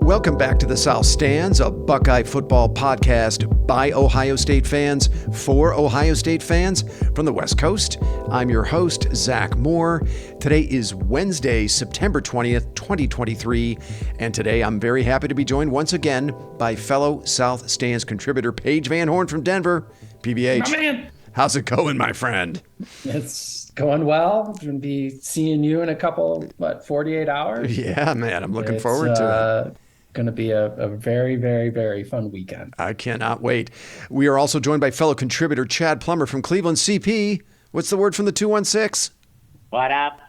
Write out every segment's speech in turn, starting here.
Welcome back to the South Stands, a Buckeye football podcast by Ohio State fans for Ohio State fans from the West Coast. I'm your host, Zach Moore. Today is Wednesday, September 20th, 2023, and today I'm very happy to be joined once again by fellow South Stands contributor Paige Van Horn from Denver. PBH, my man. How's it going, my friend? It's going well. Going to be seeing you in a couple, 48 hours? Yeah, man, I'm looking forward to it. Going to be a very, very, very fun weekend. I cannot wait. We are also joined by fellow contributor Chad Plummer from Cleveland. CP, what's the word from the 216? What up?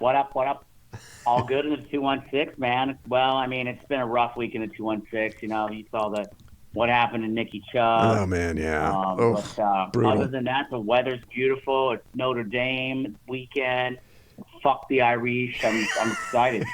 All good in the 216, man. Well, I mean, it's been a rough week in the 216. You know, you saw what happened to Nicky Chubb. Oh, man, yeah. But other than that, the weather's beautiful. It's Notre Dame weekend. Fuck the Irish. I'm excited.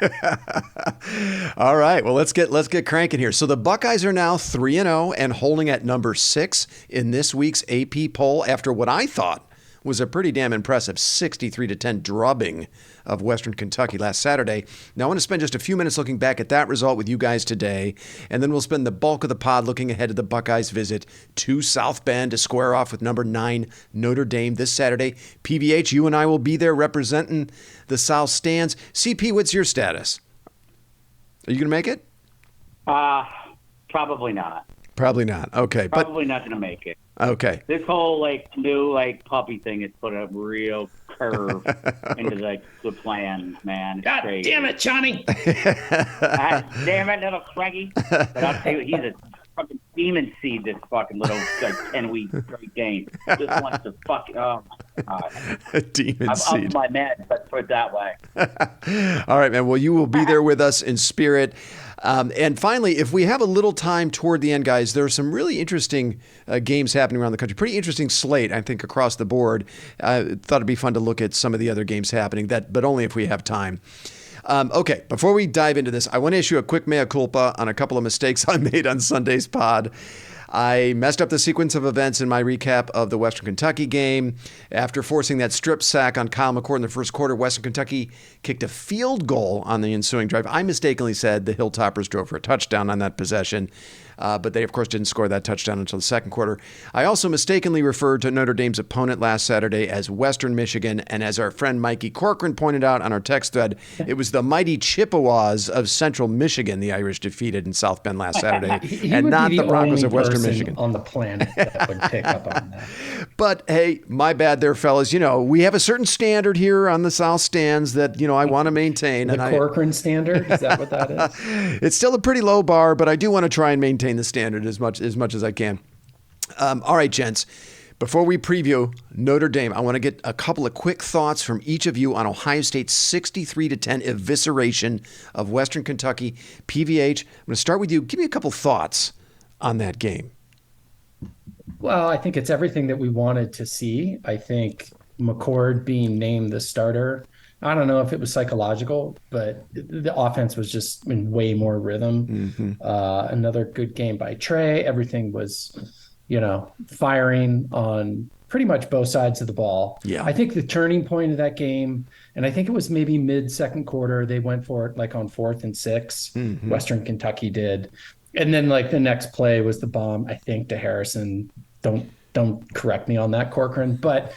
All right. Well, let's get cranking here. So the Buckeyes are now 3-0 and holding at number 6 in this week's AP poll after what I thought was a pretty damn impressive 63-10 drubbing of Western Kentucky last Saturday. Now, I want to spend just a few minutes looking back at that result with you guys today, and then we'll spend the bulk of the pod looking ahead to the Buckeyes' visit to South Bend to square off with number 9 Notre Dame this Saturday. PVH, you and I will be there representing the South Stands. CP, what's your status? Are you going to make it? Probably not. Probably not. Okay. Probably not going to make it. Okay. This whole new puppy thing has put a real curve into the plan, man. It's God crazy. damn it, Johnny! Damn it, little Craigie. But I'll tell you, he's a fucking demon seed. This fucking little 10-week straight game. Just wants to fucking. Oh my god. A demon seed. I'm up my meds. Let's put it that way. All right, man. Well, you will be there with us in spirit. And finally, if we have a little time toward the end, guys, there are some really interesting games happening around the country. Pretty interesting slate, I think, across the board. Thought it'd be fun to look at some of the other games happening, but only if we have time. Okay, before we dive into this, I want to issue a quick mea culpa on a couple of mistakes I made on Sunday's pod. I messed up the sequence of events in my recap of the Western Kentucky game. After forcing that strip sack on Kyle McCord in the first quarter, Western Kentucky kicked a field goal on the ensuing drive. I mistakenly said the Hilltoppers drove for a touchdown on that possession, but they, of course, didn't score that touchdown until the second quarter. I also mistakenly referred to Notre Dame's opponent last Saturday as Western Michigan, and as our friend Mikey Corcoran pointed out on our text thread, it was the mighty Chippewas of Central Michigan the Irish defeated in South Bend last Saturday, and not the Broncos of Western Michigan. On the planet that would pick up on that. But hey, my bad there, fellas. You know, we have a certain standard here on the South Stands that, I want to maintain. The Corcoran standard? Is that what that is? It's still a pretty low bar, but I do want to try and maintain the standard as much as I can. All right, gents. Before we preview Notre Dame, I want to get a couple of quick thoughts from each of you on Ohio State's 63-10 evisceration of Western Kentucky. PVH, I'm going to start with you. Give me a couple thoughts on that game. Well, I think it's everything that we wanted to see. I think McCord being named the starter, I don't know if it was psychological, but the offense was just in way more rhythm. Mm-hmm. Another good game by Trey. Everything was, firing on pretty much both sides of the ball. Yeah. I think the turning point of that game, and I think it was maybe mid-second quarter, they went for it on 4th and 6. Mm-hmm. Western Kentucky did. And then the next play was the bomb, I think, to Harrison. Don't correct me on that, Corcoran. But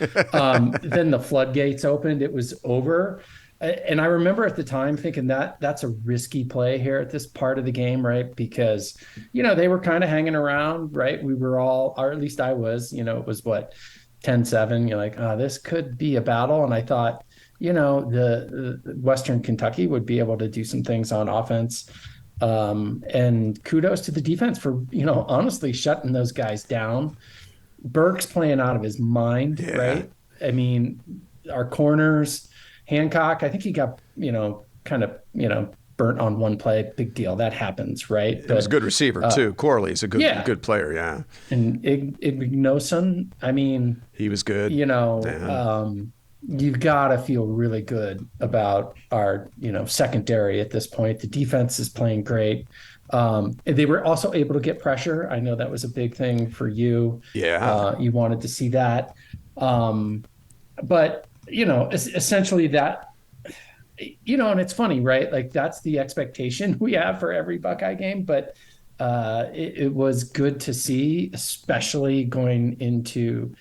then the floodgates opened. It was over. And I remember at the time thinking that's a risky play here at this part of the game, right? Because, they were kind of hanging around, right? We were all, or at least I was, it was 10-7. You're like, oh, this could be a battle. And I thought, the Western Kentucky would be able to do some things on offense. And kudos to the defense for, honestly shutting those guys down. Burke's playing out of his mind, yeah. Right? I mean, our corners, Hancock, I think he got, burnt on one play. Big deal. That happens, right? It was a good receiver, too. Corley's a good player, yeah. And Ignoson, I mean... He was good. You've got to feel really good about our, secondary at this point. The defense is playing great. They were also able to get pressure. I know that was a big thing for you. Yeah. You wanted to see that. But, essentially that And it's funny, right? Like that's the expectation we have for every Buckeye game, but it was good to see, especially going into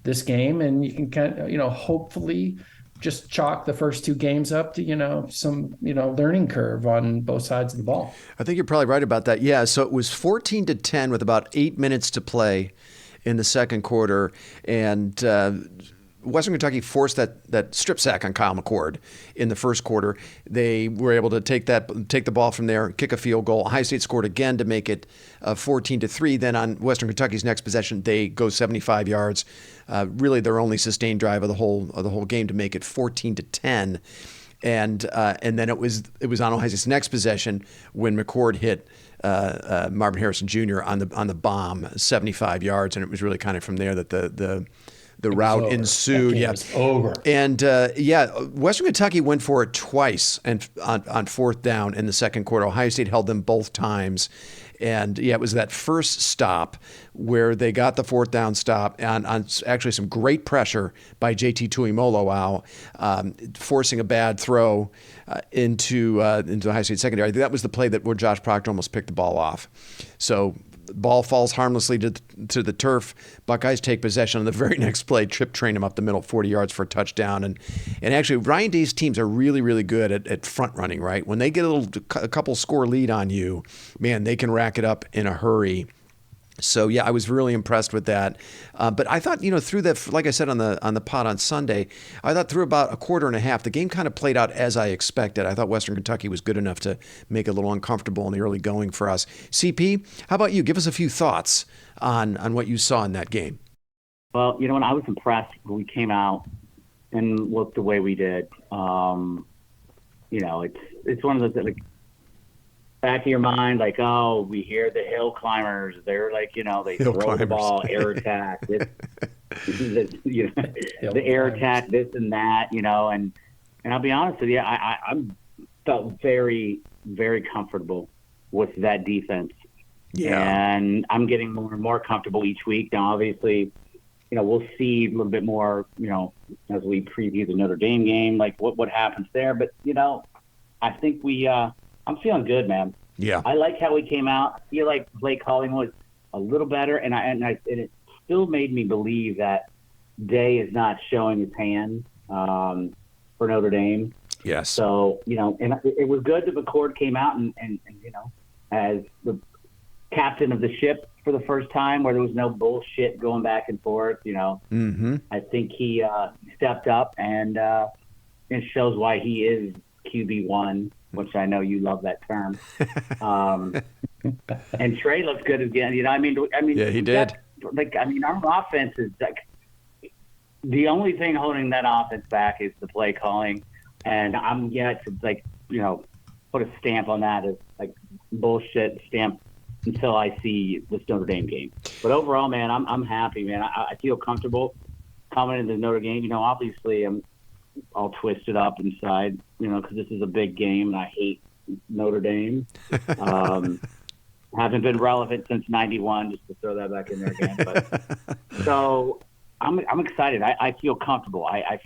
this game. And you can kind of, hopefully just chalk the first two games up to, some, learning curve on both sides of the ball. I think you're probably right about that. Yeah. So it was 14-10 with about 8 minutes to play in the second quarter. And Western Kentucky forced that strip sack on Kyle McCord in the first quarter. They were able to take the ball from there, kick a field goal. Ohio State scored again to make it 14-3. Then on Western Kentucky's next possession, they go 75 yards. Really, their only sustained drive of the whole game to make it 14-10. And then it was on Ohio State's next possession when McCord hit Marvin Harrison Jr. on the bomb, 75 yards, and it was really kind of from there that the rout ensued. Yeah, it was over. And Western Kentucky went for it twice and on fourth down in the second quarter. Ohio State held them both times. And it was that first stop where they got the fourth down stop on actually some great pressure by JT Tuimoloau, forcing a bad throw into Ohio State secondary. I think that was the play where Josh Proctor almost picked the ball off. So the ball falls harmlessly to the turf. Buckeyes take possession on the very next play, trip train him up the middle, 40 yards for a touchdown. And actually, Ryan Day's teams are really, really good at front running, right? When they get a couple score lead on you, man, they can rack it up in a hurry. So I was really impressed with that. But I thought, through that, like I said on the pod on Sunday, I thought through about a quarter and a half, the game kind of played out as I expected. I thought Western Kentucky was good enough to make it a little uncomfortable in the early going for us. CP, how about you? Give us a few thoughts on what you saw in that game. Well, when I was impressed when we came out and looked the way we did. It's one of those like, back of your mind, like, oh, we hear the hill climbers. They're like, they hill throw climbers. The ball, air attack, the air attack, this and that, and I'll be honest with you, I felt very, very comfortable with that defense. Yeah. And I'm getting more and more comfortable each week. Now, obviously, we'll see a little bit more, as we preview the Notre Dame game, like what happens there. But, I think I'm feeling good, man. Yeah. I like how we came out. I feel like play calling was a little better, and it still made me believe that Day is not showing his hand for Notre Dame. Yes. So, and it was good that McCord came out and as the captain of the ship for the first time where there was no bullshit going back and forth, Mm-hmm. I think he stepped up and it shows why he is QB1, which I know you love that term. And Trey looks good again. Yeah, he did. Our offense is like the only thing holding that offense back is the play calling, and I'm yet to put a stamp on that as like bullshit stamp until I see this Notre Dame game. But overall, man, I'm happy, man. I feel comfortable coming into the Notre Dame. Obviously I'm all twisted up inside, because this is a big game and I hate Notre Dame. Haven't been relevant since '91, just to throw that back in there again. But so I'm excited. I feel comfortable. I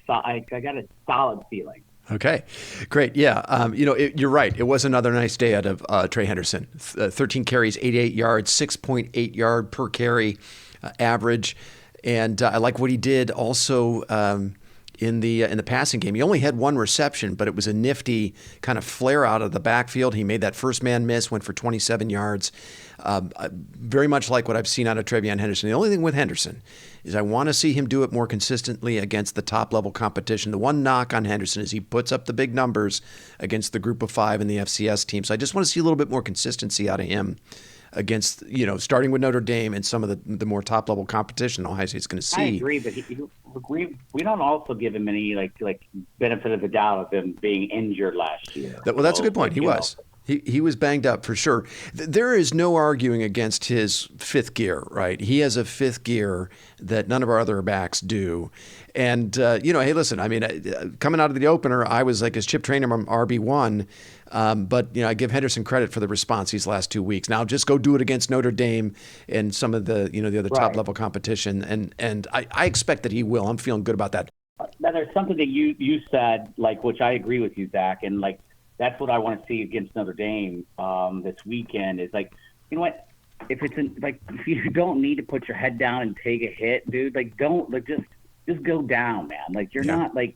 got a solid feeling. Okay, great. Yeah, you're right. It was another nice day out of Trey Henderson. 13 carries, 88 yards, 6.8 yard per carry average. And I like what he did also in the passing game. He only had one reception, but it was a nifty kind of flare out of the backfield. He made that first man miss, went for 27 yards. Very much like what I've seen out of TreVeyon Henderson. The only thing with Henderson is I want to see him do it more consistently against the top-level competition. The one knock on Henderson is he puts up the big numbers against the group of five in the FCS team. So I just want to see a little bit more consistency out of him against, starting with Notre Dame and some of the more top-level competition Ohio State's going to see. I agree, but we don't also give him any like benefit of the doubt of him being injured last year. That's a good point. He was. He was banged up for sure. There is no arguing against his fifth gear, right? He has a fifth gear that none of our other backs do. And, hey, listen, coming out of the opener, I was like his chip trainer from RB1. But I give Henderson credit for the response these last 2 weeks. Now just go do it against Notre Dame and some of the, the other top level competition. And I expect that he will. I'm feeling good about that. now there's something that you said, like, which I agree with you, Zach, and like that's what I want to see against Notre Dame this weekend. Is like, you know what? If it's if you don't need to put your head down and take a hit, dude, like don't like just go down, man. Like you're not like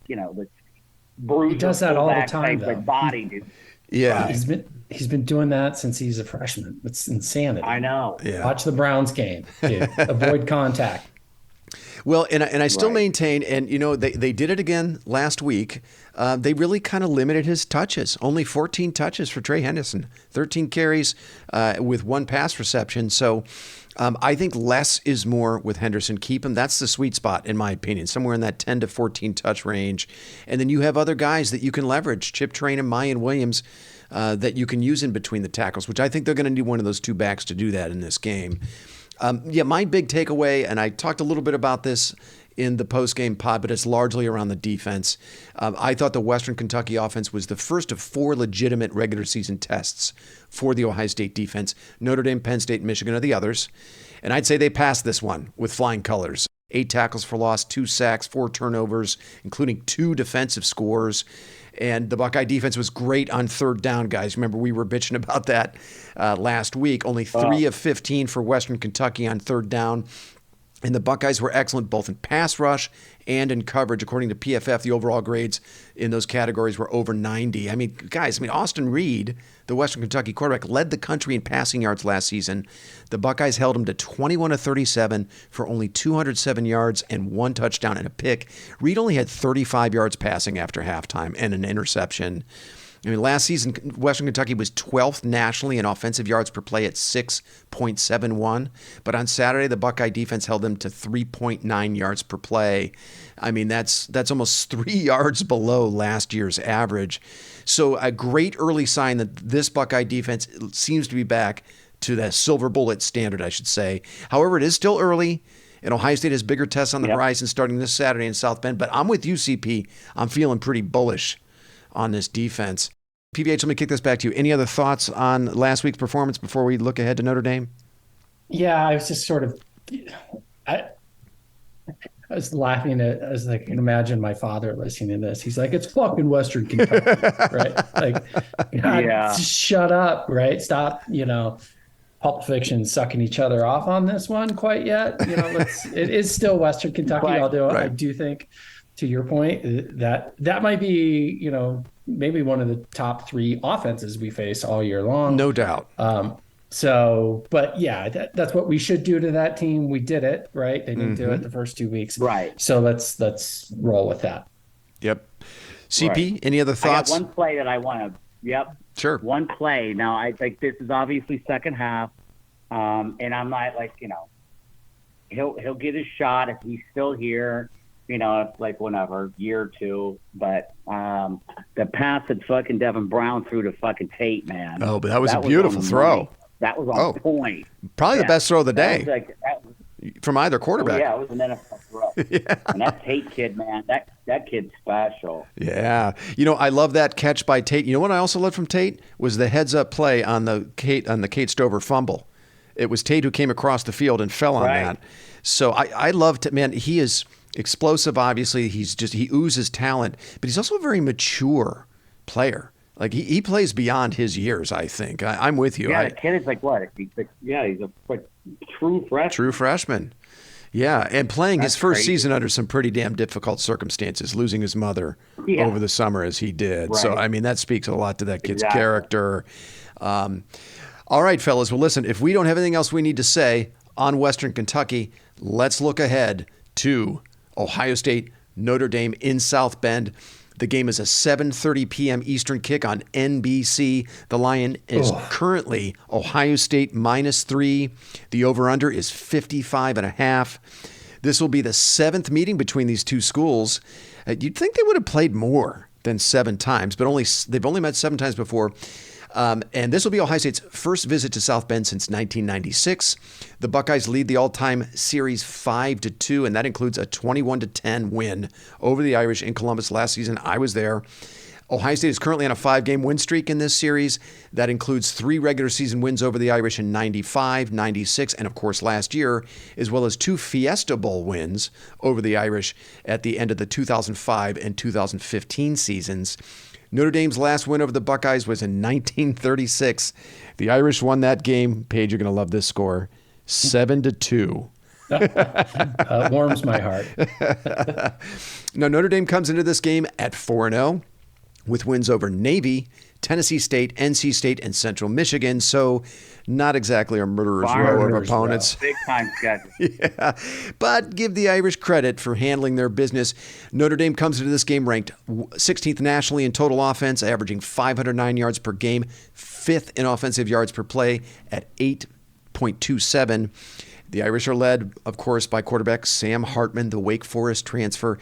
bruise. He does that all the time, though. Like body, dude. Yeah, he's been doing that since he's a freshman. It's insanity. I know. Yeah. Watch the Browns game, dude. Avoid contact. Well, and I still maintain, and they did it again last week. They really kind of limited his touches. Only 14 touches for Trey Henderson, 13 carries with 1 pass reception. So I think less is more with Henderson. Keep him. That's the sweet spot, in my opinion, somewhere in that 10 to 14 touch range. And then you have other guys that you can leverage, Chip Train and Mayan Williams, that you can use in between the tackles, which I think they're going to need one of those 2 backs to do that in this game. My big takeaway, and I talked a little bit about this in the post-game pod, but it's largely around the defense. I thought the Western Kentucky offense was the first of 4 legitimate regular season tests for the Ohio State defense. Notre Dame, Penn State, and Michigan are the others. And I'd say they passed this one with flying colors. 8 tackles for loss, 2 sacks, 4 turnovers, including 2 defensive scores. And the Buckeye defense was great on third down, guys. Remember, we were bitching about that last week. Only 3 of 15 for Western Kentucky on third down. And the Buckeyes were excellent both in pass rush and in coverage. According to PFF, the overall grades in those categories were over 90. I mean, guys, Austin Reed, the Western Kentucky quarterback, led the country in passing yards last season. The Buckeyes held him to 21 of 37 for only 207 yards and 1 touchdown and a pick. Reed only had 35 yards passing after halftime and an interception. Last season, Western Kentucky was 12th nationally in offensive yards per play at 6.71. But on Saturday, the Buckeye defense held them to 3.9 yards per play. That's almost 3 yards below last year's average. So a great early sign that this Buckeye defense seems to be back to that silver bullet standard, I should say. However, it is still early, and Ohio State has bigger tests on the horizon starting this Saturday in South Bend. But I'm with you, CP. I'm feeling pretty bullish on this defense. PBH, let me kick this back to you. Any other thoughts on last week's performance before we look ahead to Notre Dame? Yeah, I was just sort of, I was laughing at, I was like, I can imagine my father listening to this. He's like, it's fucking Western Kentucky, right? Like, God, just shut up, right? Stop, Pulp Fiction sucking each other off on this one quite yet. It is still Western Kentucky, although I do think, to your point, that might be, maybe one of the top 3 offenses we face all year long. No doubt. But yeah, that's what we should do to that team. We did it, right? They didn't do it the first 2 weeks. Right. So let's roll with that. Yep. CP, any other thoughts? I got one play that I want to, Sure. One play. Now, I think this is obviously second half, and I'm not he'll get his shot if he's still here. Whenever, year or 2. But the pass that fucking Devin Brown threw to fucking Tate, man. Oh, but that was a beautiful throw. That was on point. Probably the best throw of the day from either quarterback. Yeah, it was an NFL throw. And that Tate kid, man, that kid's special. Yeah. I love that catch by Tate. You know what I also loved from Tate was the heads-up play on the Kate Stover fumble. It was Tate who came across the field and fell on that. So I loved it, man. He is explosive, obviously. He oozes talent, but he's also a very mature player. Like he plays beyond his years, I think. I'm with you. Yeah, the kid is like what? He's a true freshman. True freshman. Yeah, and playing his first season under some pretty damn difficult circumstances, losing his mother over the summer as he did. Right. So, that speaks a lot to that kid's character. All right, fellas. Well, listen, if we don't have anything else we need to say on Western Kentucky, let's look ahead to Ohio State, Notre Dame in South Bend. The game is a 7:30 p.m. Eastern kick on NBC. The line is currently Ohio State -3. The over-under is 55.5. This will be the 7th meeting between these two schools. You'd think they would have played more than 7 times, but they've only met 7 times before. And this will be Ohio State's first visit to South Bend since 1996. The Buckeyes lead the all-time series 5-2, and that includes a 21-10 win over the Irish in Columbus last season. I was there. Ohio State is currently on a 5-game win streak in this series. That includes 3 regular season wins over the Irish in 95, 96, and of course last year, as well as 2 Fiesta Bowl wins over the Irish at the end of the 2005 and 2015 seasons. Notre Dame's last win over the Buckeyes was in 1936. The Irish won that game. Paige, you're going to love this score. 7-2. Warms my heart. Now, Notre Dame comes into this game at 4-0 with wins over Navy, Tennessee State, NC State, and Central Michigan. So not exactly a murderer's row of opponents. Big time schedule. Yeah, but give the Irish credit for handling their business. Notre Dame comes into this game ranked 16th nationally in total offense, averaging 509 yards per game, 5th in offensive yards per play at 8.27. The Irish are led, of course, by quarterback Sam Hartman, the Wake Forest transfer.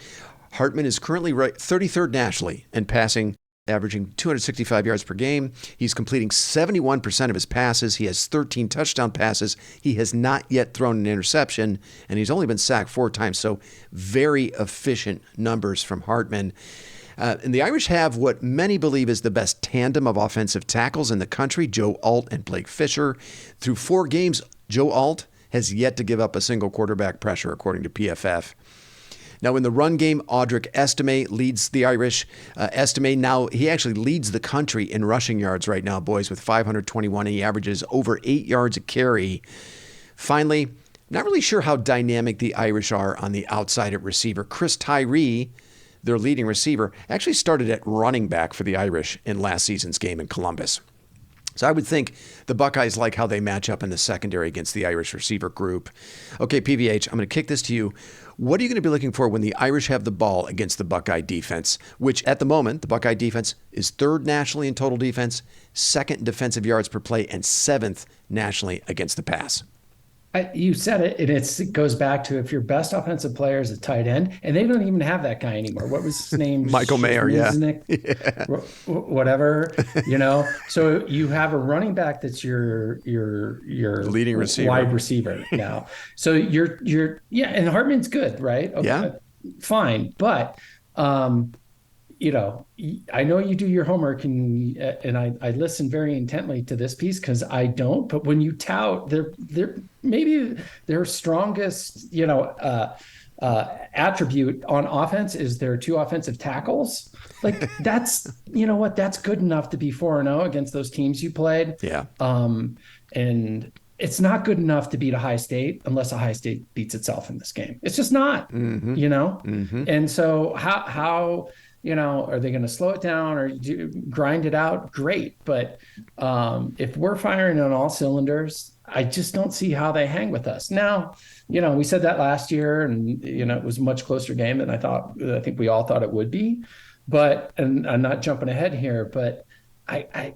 Hartman is currently 33rd nationally in passing, averaging 265 yards per game. He's completing 71% of his passes. He has 13 touchdown passes. He has not yet thrown an interception, and he's only been sacked 4 times. So very efficient numbers from Hartman. And the Irish have what many believe is the best tandem of offensive tackles in the country, Joe Alt and Blake Fisher. Through 4 games, Joe Alt has yet to give up a single quarterback pressure, according to PFF. Now, in the run game, Audric Estime leads the Irish. Estime now, he actually leads the country in rushing yards right now, boys, with 521. And he averages over 8 yards a carry. Finally, not really sure how dynamic the Irish are on the outside at receiver. Chris Tyree, their leading receiver, actually started at running back for the Irish in last season's game in Columbus. So I would think the Buckeyes like how they match up in the secondary against the Irish receiver group. Okay, PVH, I'm going to kick this to you. What are you going to be looking for when the Irish have the ball against the Buckeye defense, which at the moment, the Buckeye defense is 3rd nationally in total defense, 2nd in defensive yards per play, and 7th nationally against the pass? You said it, and it goes back to if your best offensive player is a tight end, and they don't even have that guy anymore. What was his name? Michael Mayer, yeah. Whatever, So you have a running back that's your leading receiver, wide receiver now. So you're and Hartman's good, right? Okay, yeah, fine, but I know you do your homework, and I listen very intently to this piece because I don't. But when you tout maybe their strongest attribute on offense is their 2 offensive tackles. Like that's that's good enough to be 4-0 against those teams you played. Yeah. And it's not good enough to beat Ohio State unless Ohio State beats itself in this game. It's just not. Mm-hmm. Mm-hmm. And so how are they going to slow it down or grind it out? Great. But if we're firing on all cylinders, I just don't see how they hang with us. Now, we said that last year and, it was a much closer game than I think we all thought it would be. But, and I'm not jumping ahead here, but I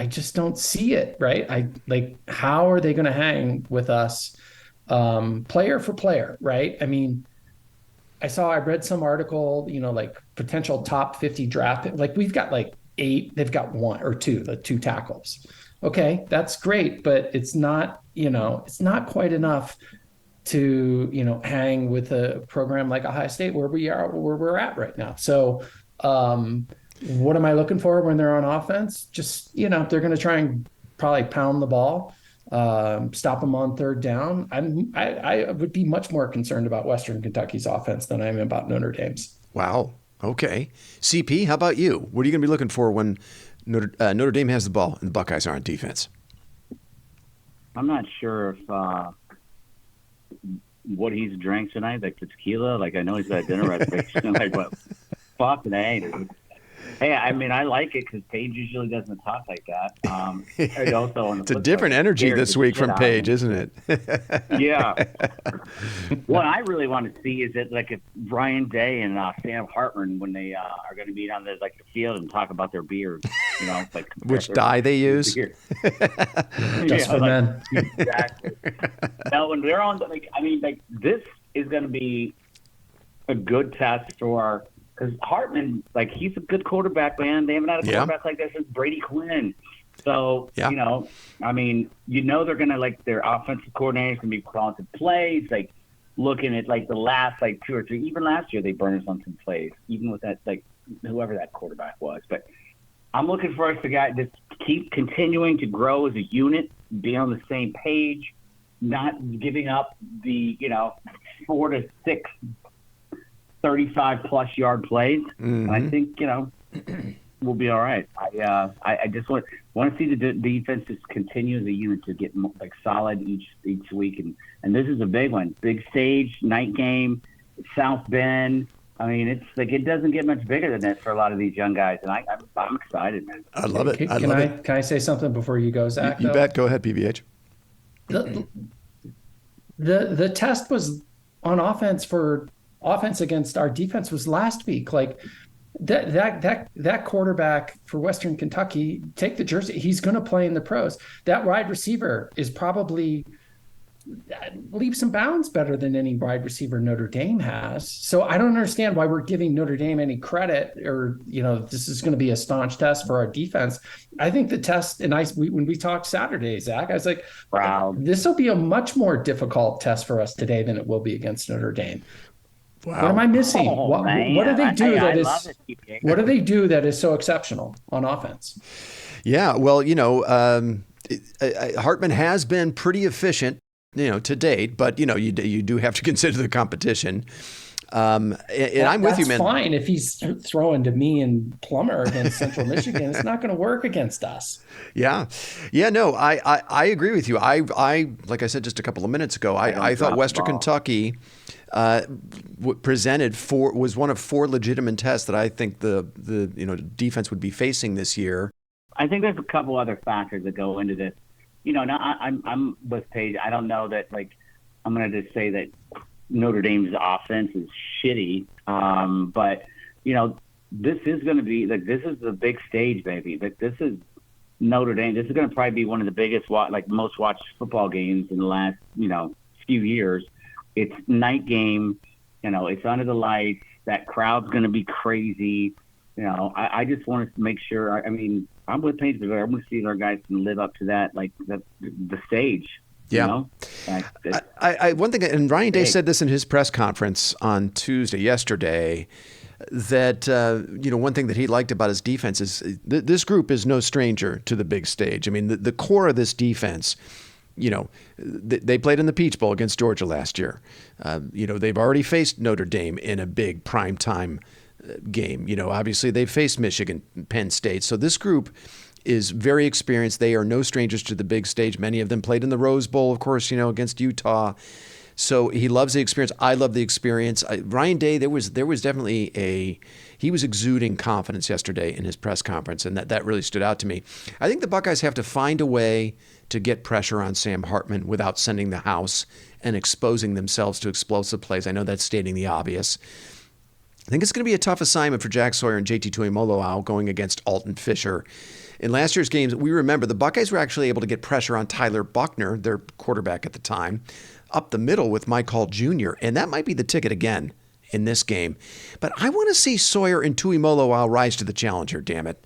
just don't see it, right? How are they going to hang with us player for player, right? I mean, I read some article, potential top 50 draft. We've got 8, they've got 1 or 2, the 2 tackles. Okay, that's great, but it's not quite enough to, hang with a program like Ohio State where we're at right now. So what am I looking for when they're on offense? Just, they're going to try and probably pound the ball. Stop them on 3rd down. I would be much more concerned about Western Kentucky's offense than I am about Notre Dame's. Wow. Okay. CP, how about you? What are you going to be looking for when Notre Dame has the ball and the Buckeyes are on defense? I'm not sure if what he's drank tonight, like the tequila. I know he's got a dinner reservation. Fucking A. Hey, I mean, I like it because Paige usually doesn't talk like that. It's a different energy this week from Paige, isn't it? Yeah. What I really want to see is that, if Brian Day and Sam Hartman, when they are going to meet on the field and talk about their beers, which dye they use. Just for men. Exactly. Now, when they're on, this is going to be a good test for. Because Hartman, he's a good quarterback, man. They haven't had a quarterback like that since Brady Quinn. So, they're going to, their offensive coordinator's going to be calling some plays, looking at, the last, 2 or 3. Even last year, they burned us on some plays. Even with that, whoever that quarterback was. But I'm looking for us to just keep continuing to grow as a unit, be on the same page, not giving up the 4 to 6 35-plus yard plays. Mm-hmm. And I think we'll be all right. I just want to see the defense just continue as a unit to get solid each week, and this is a big one, big stage, night game, South Bend. I mean, it's it doesn't get much bigger than this for a lot of these young guys, and I'm excited, man. I love it. Can I say something before you go, Zach? You bet. Go ahead, PBH. The test was on offense against our defense was last week. That quarterback for Western Kentucky, take the jersey. He's going to play in the pros. That wide receiver is probably leaps and bounds better than any wide receiver Notre Dame has. So I don't understand why we're giving Notre Dame any credit, or this is going to be a staunch test for our defense. I think the test, and when we talked Saturday, Zach, I was like, wow, this will be a much more difficult test for us today than it will be against Notre Dame. Wow. What am I missing? What do they do what do they do that is so exceptional on offense? Yeah, well, Hartman has been pretty efficient, to date, but you do have to consider the competition. And I'm with you, man. That's fine if he's throwing to me and Plummer against Central Michigan. It's not going to work against us. Yeah. No, I agree with you. I like I said just a couple of minutes ago, I thought Western Kentucky was one of 4 legitimate tests that I think the defense would be facing this year. I think there's a couple other factors that go into this. Now I'm with Paige. I don't know that I'm going to just say that Notre Dame's offense is shitty, but this is going to be this is the big stage, baby. This is Notre Dame. This is going to probably be one of the biggest most watched football games in the last few years. It's night game, it's under the lights. That crowd's going to be crazy. I just want to make sure. I mean, I'm with Paige, but I want to see our guys can live up to that, the stage. Yeah. One thing, and Ryan Day said this in his press conference on yesterday, that one thing that he liked about his defense is this group is no stranger to the big stage. I mean, the core of this defense. They played in the Peach Bowl against Georgia last year. They've already faced Notre Dame in a big primetime game. Obviously they've faced Michigan, Penn State. So this group is very experienced. They are no strangers to the big stage. Many of them played in the Rose Bowl, of course, against Utah. So he loves the experience. I love the experience. Ryan Day, there was definitely he was exuding confidence yesterday in his press conference, and that really stood out to me. I think the Buckeyes have to find a way to get pressure on Sam Hartman without sending the house and exposing themselves to explosive plays. I know that's stating the obvious. I think it's going to be a tough assignment for Jack Sawyer and JT Tuimoloau going against Alton Fisher. In last year's games, we remember the Buckeyes were actually able to get pressure on Tyler Buckner, their quarterback at the time, up the middle with Mike Hall Jr., and that might be the ticket again in this game. But I want to see Sawyer and Tuimoloau rise to the challenge here, damn it.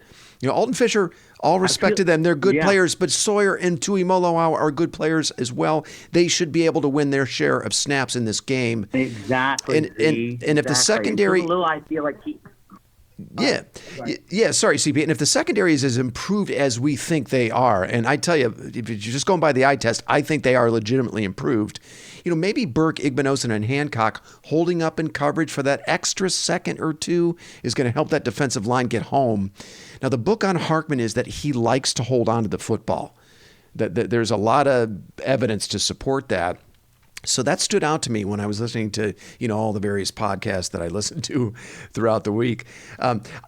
Alton Fisher, all respect to them, they're good players, but Sawyer and Tuimoloau are good players as well. They should be able to win their share of snaps in this game. Exactly. And if the secondary... I feel like he... Yeah, sorry, CP. And if the secondary is as improved as we think they are, and I tell you, if you're just going by the eye test, I think they are legitimately improved. Maybe Burke, Igbenogson, and Hancock holding up in coverage for that extra second or two is going to help that defensive line get home. Now, the book on Hartman is that he likes to hold on to the football. That there's a lot of evidence to support that. So that stood out to me when I was listening to, all the various podcasts that I listened to throughout the week.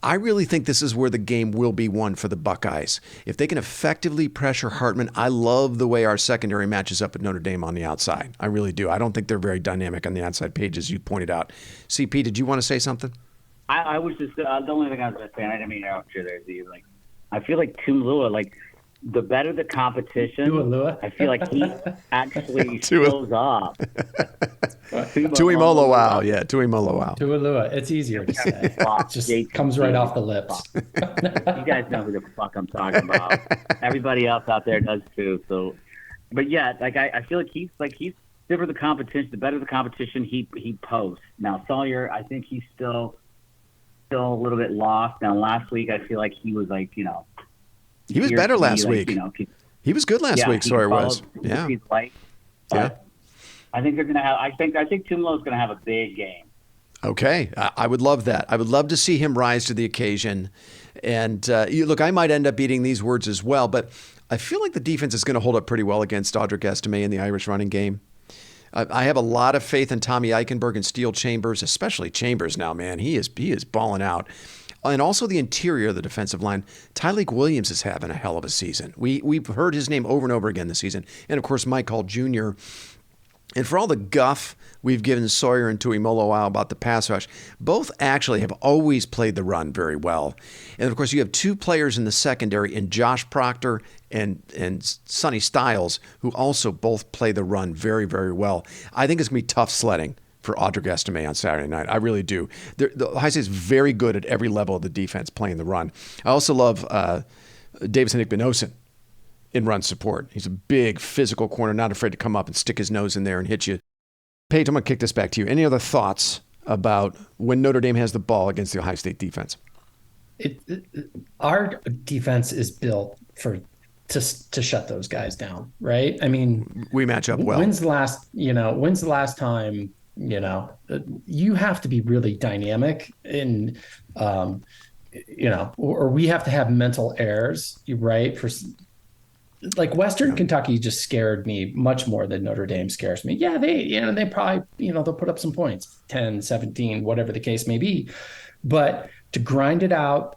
I really think this is where the game will be won for the Buckeyes. If they can effectively pressure Hartman, I love the way our secondary matches up at Notre Dame on the outside. I really do. I don't think they're very dynamic on the outside page, as you pointed out. CP, did you want to say something? I was just, the only thing I was going to say, I didn't mean to interrupt you there, Z. I feel like Tuimoloau, the better the competition, I feel like he actually shows up. Tuimoloau, yeah, Tuimoloau. Tuimoloau, it's easier to say. It just comes right off the lips. You guys know who the fuck I'm talking about. Everybody else out there does too. So, but yeah, I feel like he's different the competition. The better the competition, he posts. Now Sawyer, I think he's still still a little bit lost. Now, last week, I feel like he was like, he was better last week. He was good last week, Sawyer was. Yeah. Light, but I think they're going to have, I think Tumalo's going to have a big game. Okay. I would love that. I would love to see him rise to the occasion. And look, I might end up eating these words as well, but I feel like the defense is going to hold up pretty well against Audric Estime in the Irish running game. I have a lot of faith in Tommy Eichenberg and Steele Chambers, especially Chambers now, man. He is balling out. And also the interior of the defensive line. Tyleik Williams is having a hell of a season. We've heard his name over and over again this season. And, of course, Mike Hall Jr., and for all the guff we've given Sawyer and Tuimoloau about the pass rush, both actually have always played the run very well. And, of course, you have two players in the secondary in Josh Proctor and Sonny Styles, who also both play the run very, very well. I think it's going to be tough sledding for Audric Estime on Saturday night. I really do. The Ohio State is very good at every level of the defense playing the run. I also love Davison Igbinosun in run support. He's a big physical corner, not afraid to come up and stick his nose in there and hit you. Paige, I'm going to kick this back to you. Any other thoughts about when Notre Dame has the ball against the Ohio State defense? Our defense is built to shut those guys down, right? I mean, we match up well. When's the last time, you have to be really dynamic in, or we have to have mental errors, right? Like Western Kentucky just scared me much more than Notre Dame scares me. Yeah, they probably, they'll put up some points, 10, 17, whatever the case may be. But to grind it out,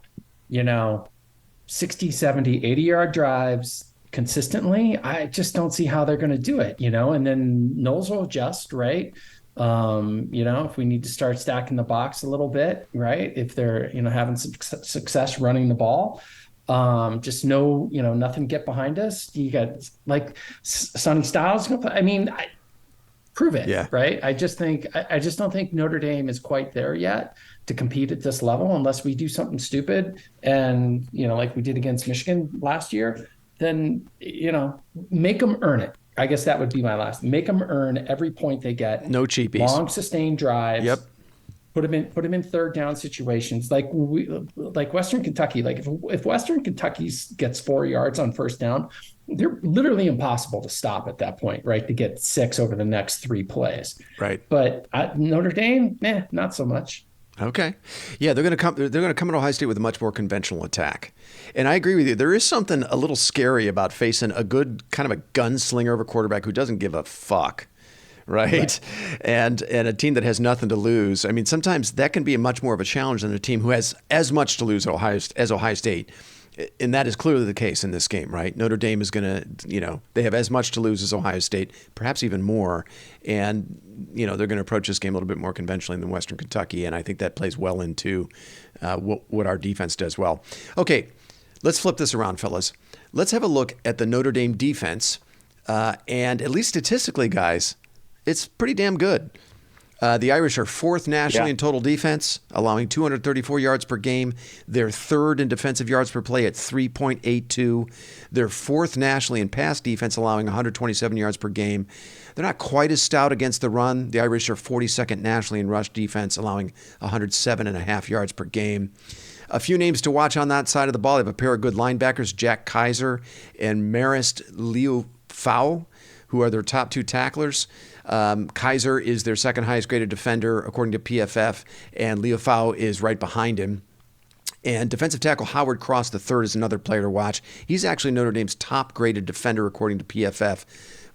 60, 70, 80-yard drives consistently, I just don't see how they're going to do it, and then Knowles will adjust, right? If we need to start stacking the box a little bit, right? If they're, having some success running the ball, just know, nothing get behind us. You got like Sonny Styles. Prove it. Yeah. Right. I just don't think Notre Dame is quite there yet to compete at this level unless we do something stupid. And, like we did against Michigan last year, then, make them earn it. I guess that would be my last. Make them earn every point they get. No cheapies. Long sustained drives. Yep. Put them in third down situations like Western Kentucky. Like if Western Kentucky gets 4 yards on first down, they're literally impossible to stop at that point, right? To get 6 over the next 3 plays. Right. But Notre Dame, not so much. Okay. Yeah, they're going to come to Ohio State with a much more conventional attack. And I agree with you. There is something a little scary about facing a good kind of a gunslinger of a quarterback who doesn't give a fuck. Right. And a team that has nothing to lose. I mean, sometimes that can be much more of a challenge than a team who has as much to lose as Ohio State. And that is clearly the case in this game, right? Notre Dame is going to, they have as much to lose as Ohio State, perhaps even more. And, they're going to approach this game a little bit more conventionally than Western Kentucky. And I think that plays well into what our defense does well. Okay, let's flip this around, fellas. Let's have a look at the Notre Dame defense. And at least statistically, guys, it's pretty damn good. The Irish are 4th nationally in total defense, allowing 234 yards per game. They're 3rd in defensive yards per play at 3.82. They're 4th nationally in pass defense, allowing 127 yards per game. They're not quite as stout against the run. The Irish are 42nd nationally in rush defense, allowing 107.5 yards per game. A few names to watch on that side of the ball. They have a pair of good linebackers, Jack Kaiser and Marist Liufau, who are their top 2 tacklers. Kaiser is their 2nd highest graded defender, according to PFF, and Liufau is right behind him. And defensive tackle Howard Cross III is another player to watch. He's actually Notre Dame's top graded defender, according to PFF,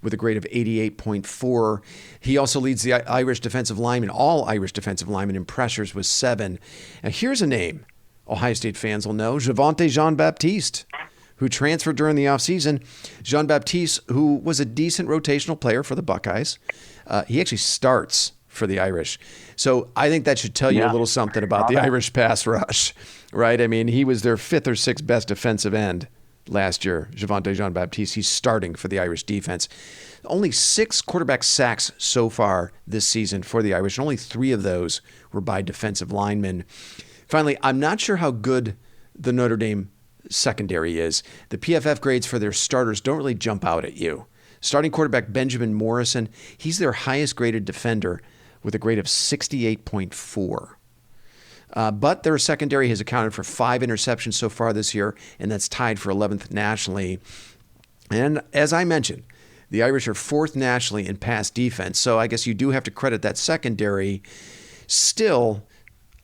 with a grade of 88.4. He also leads the Irish defensive linemen, all Irish defensive linemen, in pressures with 7. Now here's a name Ohio State fans will know, Javonte Jean-Baptiste, who transferred during the offseason. Jean-Baptiste, who was a decent rotational player for the Buckeyes. He actually starts for the Irish. So I think that should tell you a little something about the Irish pass rush, right? I mean, he was their 5th or 6th best defensive end last year, Javonte Jean-Baptiste. He's starting for the Irish defense. Only 6 quarterback sacks so far this season for the Irish, and only 3 of those were by defensive linemen. Finally, I'm not sure how good the Notre Dame secondary is. The PFF grades for their starters don't really jump out at you. Starting quarterback Benjamin Morrison, he's their highest graded defender with a grade of 68.4. But their secondary has accounted for 5 interceptions so far this year, and that's tied for 11th nationally. And as I mentioned, the Irish are 4th nationally in pass defense, so I guess you do have to credit that secondary. Still,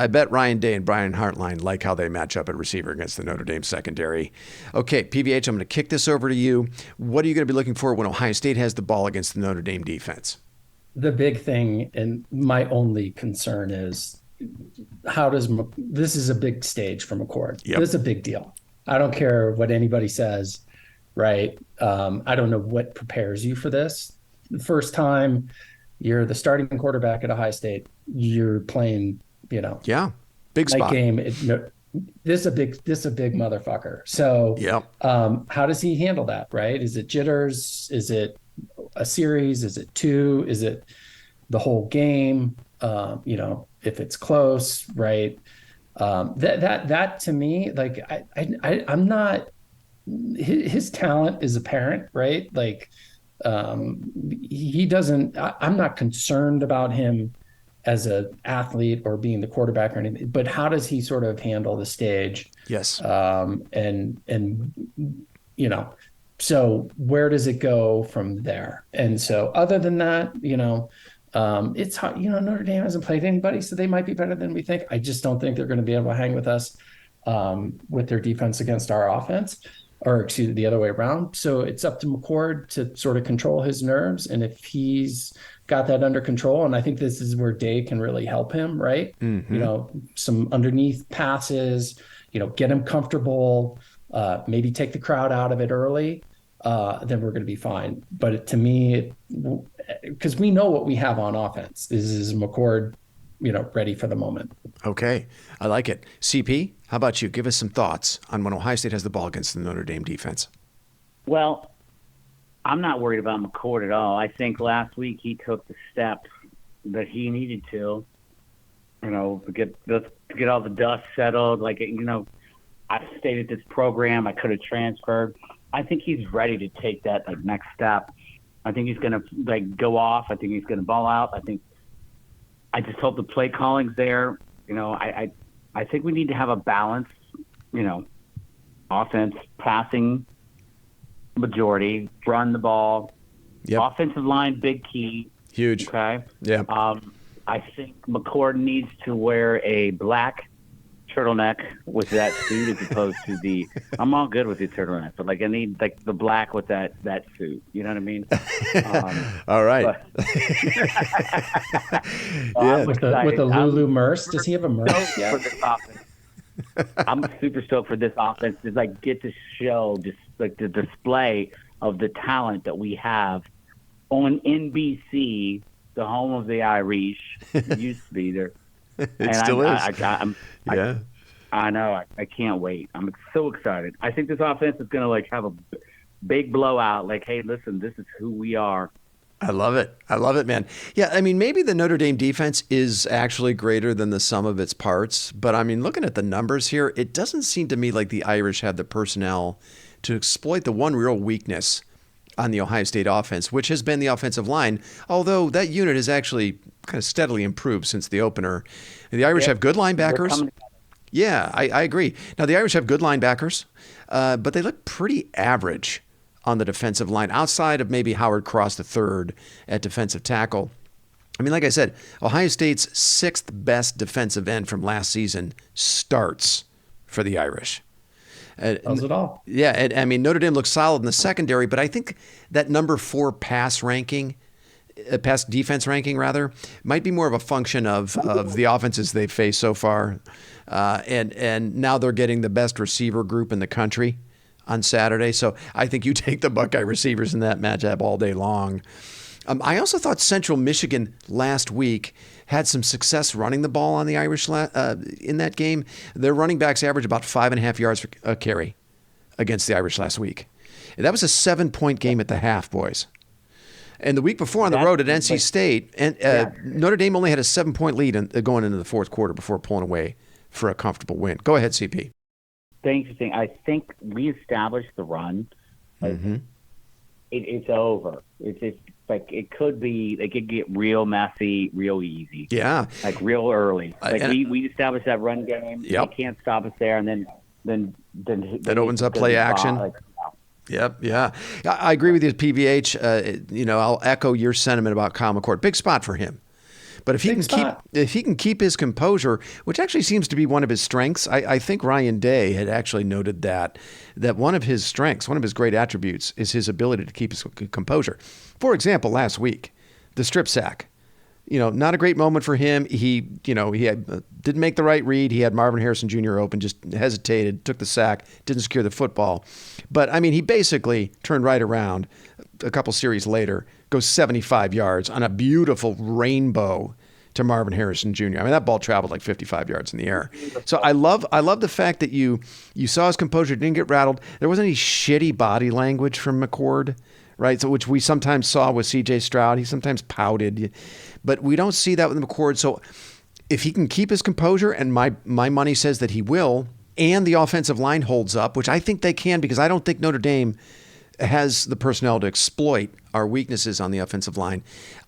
I bet Ryan Day and Brian Hartline like how they match up at receiver against the Notre Dame secondary. Okay, PVH, I'm going to kick this over to you. What are you going to be looking for when Ohio State has the ball against the Notre Dame defense? The big thing, and my only concern is, this is a big stage for McCord. Yep. This is a big deal. I don't care what anybody says, right? I don't know what prepares you for this. The first time you're the starting quarterback at Ohio State, you're playing, Yeah, big spot. Game. This is a big motherfucker. So, how does he handle that? Right? Is it jitters? Is it a series? Is it 2? Is it the whole game? If it's close, right? That to me, like I'm not. His talent is apparent, right? Like he doesn't. I'm not concerned about him as an athlete or being the quarterback or anything, but how does he sort of handle the stage? Yes. So where does it go from there? And so other than that, it's hard. Notre Dame hasn't played anybody, so they might be better than we think. I just don't think they're going to be able to hang with us with their defense against our offense, or excuse me, the other way around. So it's up to McCord to sort of control his nerves. And if he's got that under control, and I think this is where Day can really help him, right? Mm-hmm. Some underneath passes, get him comfortable, maybe take the crowd out of it early, then we're going to be fine. But to me, because we know what we have on offense, is McCord, ready for the moment. Okay, I like it. CP, how about you? Give us some thoughts on when Ohio State has the ball against the Notre Dame defense. Well, I'm not worried about McCord at all. I think last week he took the steps that he needed to, to get all the dust settled. Like, I stayed at this program. I could have transferred. I think he's ready to take that next step. I think he's going to go off. I think he's going to ball out. I just hope the play calling's there. I think we need to have a balanced, offense, passing majority, run the ball. Yep. Offensive line, big key. Huge. Okay. Yeah. I think McCord needs to wear a black turtleneck with that suit as opposed to the. I'm all good with the turtleneck, but I need the black with that suit. You know what I mean? All right. Yeah. With the Lulu Merce. Does he have a Merce yet? For this offense. I'm super stoked for this offense to get to show just the display of the talent that we have on NBC, the home of the Irish. It used to be there. It still is. I know. I can't wait. I'm so excited. I think this offense is going to have a big blowout. Hey, listen, this is who we are. I love it, man. Yeah, maybe the Notre Dame defense is actually greater than the sum of its parts. But, looking at the numbers here, it doesn't seem to me like the Irish have the personnel to exploit the one real weakness on the Ohio State offense, which has been the offensive line, although that unit has actually kind of steadily improved since the opener. And the Irish have good linebackers. Yeah, I agree. Now, the Irish have good linebackers, but they look pretty average on the defensive line, outside of maybe Howard Cross III at defensive tackle. Like I said, Ohio State's 6th best defensive end from last season starts for the Irish. Does it all? Yeah, and Notre Dame looks solid in the secondary, but I think that number 4 pass defense ranking rather, might be more of a function of the offenses they've faced so far. And now they're getting the best receiver group in the country on Saturday. So I think you take the Buckeye receivers in that matchup all day long. I also thought Central Michigan last week had some success running the ball on the Irish in that game. Their running backs averaged about 5.5 yards per carry against the Irish last week. That was a 7-point game at the half, boys. And the week before on the road at NC State, Notre Dame only had a 7-point lead going into the fourth quarter before pulling away for a comfortable win. Go ahead, CP. Interesting. I think we established the run. it's over. It's just like it could get real messy, real easy. Yeah, like real early. Like and, we established that run game. Yep. They can't stop us there, and then that opens up play action. Yep. Yeah. I agree with you, PVH. I'll echo your sentiment about Kyle McCord. Big spot for him. But if he can keep his composure, which actually seems to be one of his strengths, I think Ryan Day had actually noted that one of his strengths, one of his great attributes, is his ability to keep his composure. For example, last week, the strip sack. Not a great moment for him. He didn't make the right read. He had Marvin Harrison Jr. open, just hesitated, took the sack, didn't secure the football. But, he basically turned right around a couple series later, goes 75 yards on a beautiful rainbow to Marvin Harrison Jr. That ball traveled like 55 yards in the air. So I love the fact that you saw his composure, didn't get rattled. There wasn't any shitty body language from McCord, right? So which we sometimes saw with C.J. Stroud. He sometimes pouted. But we don't see that with McCord. So if he can keep his composure, and my money says that he will, and the offensive line holds up, which I think they can, because I don't think Notre Dame has the personnel to exploit our weaknesses on the offensive line,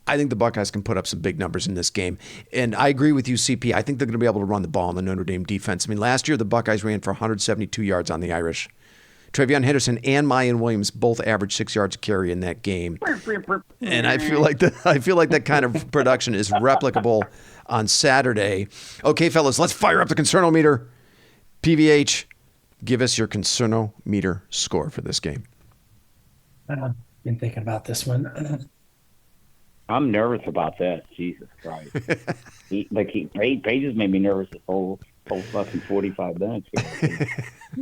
I think the Buckeyes can put up some big numbers in this game. And I agree with you, CP. I think they're going to be able to run the ball on the Notre Dame defense. Last year the Buckeyes ran for 172 yards on the Irish. Travion Henderson and Mayan Williams both averaged 6 yards a carry in that game. And I feel like that kind of production is replicable on Saturday. Okay, fellas, let's fire up the Concernometer. PVH, give us your Concernometer score for this game. I've been thinking about this one. I'm nervous about this. Jesus Christ. Paige has made me nervous this whole fucking 45 minutes.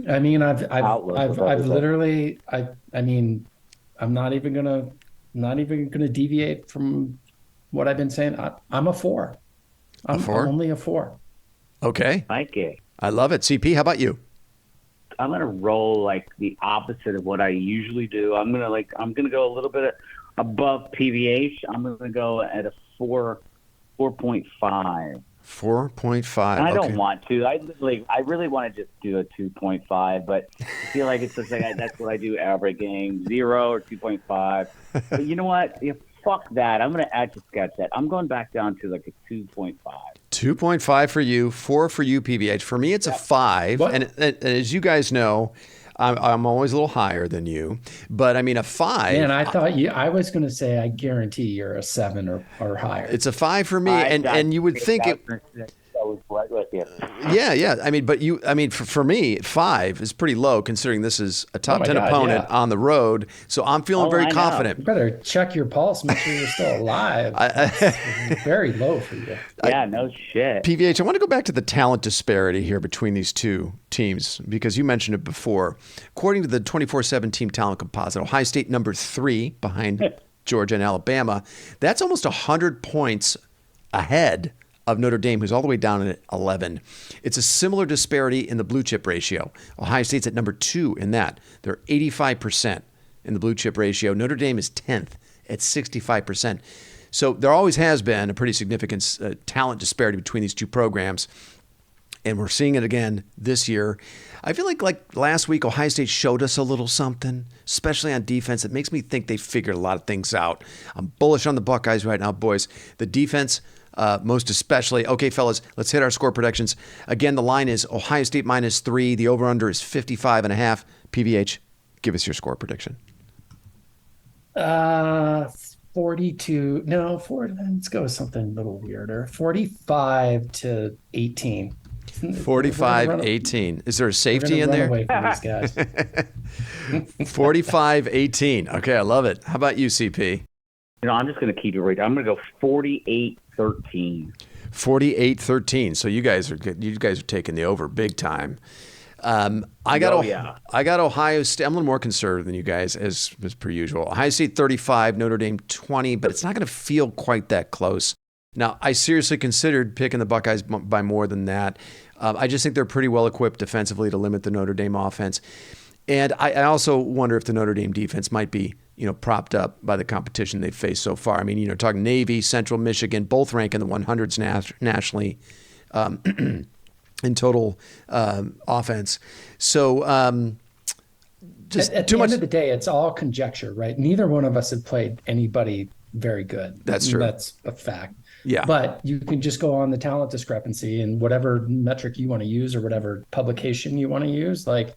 I've literally, I'm not even gonna deviate from what I've been saying. I'm a 4. I'm only a 4. Okay. Like it. I love it. CP, how about you? I'm gonna roll like the opposite of what I usually do. I'm gonna go a little bit above PVH. I'm gonna go at a 4.5. 4.5. And I don't want to. I really want to just do a 2.5, but I feel like it's just like that's what I do every game, 0 or 2.5. But you know what? Fuck that. I'm going to add to sketch that. I'm going back down to like a 2.5. 2.5 for you, 4 for you, PVH. For me, it's a 5. And as you guys know, I'm always a little higher than you, but a 5. Man, I thought I was going to say, I guarantee you're a 7 or higher. It's a 5 for me, and you would think it. Yeah. But for me, 5 is pretty low considering this is a top 10 opponent on the road. So I'm feeling very confident. You better check your pulse, make sure you're still alive. It's very low for you. Yeah, no shit. PVH, I want to go back to the talent disparity here between these two teams because you mentioned it before. According to the 24/7 team talent composite, Ohio State number 3 behind Georgia and Alabama. That's almost 100 points ahead of Notre Dame, who's all the way down at 11. It's a similar disparity in the blue chip ratio. Ohio State's at number 2 in that. They're 85% in the blue chip ratio. Notre Dame is 10th at 65%. So there always has been a pretty significant talent disparity between these two programs. And we're seeing it again this year. I feel like last week, Ohio State showed us a little something, especially on defense. It makes me think they figured a lot of things out. I'm bullish on the Buckeyes right now, boys. The defense, most especially. Okay, fellas, let's hit our score predictions. Again, the line is Ohio State -3. The over-under is 55.5. PVH, give us your score prediction. 42. No, 4. Let's go with something a little weirder. 45-18. 45-18. Is there a safety in there? Away from these guys. 45-18. Okay, I love it. How about you, CP? I'm just going to keep it right. I'm going to go 48-13. 48-13. So you guys are good. You guys are taking the over big time. I got Ohio State. I'm a little more conservative than you guys, as per usual. Ohio State 35, Notre Dame 20, but it's not going to feel quite that close. Now, I seriously considered picking the Buckeyes by more than that. I just think they're pretty well equipped defensively to limit the Notre Dame offense. And I also wonder if the Notre Dame defense might be, propped up by the competition they've faced so far. Talking Navy, Central Michigan, both rank in the 100s nationally in total offense. So just at too the much. end of the day, it's all conjecture, right? Neither one of us had played anybody very good. That's true. That's a fact. Yeah. But you can just go on the talent discrepancy and whatever metric you want to use or whatever publication you want to use, like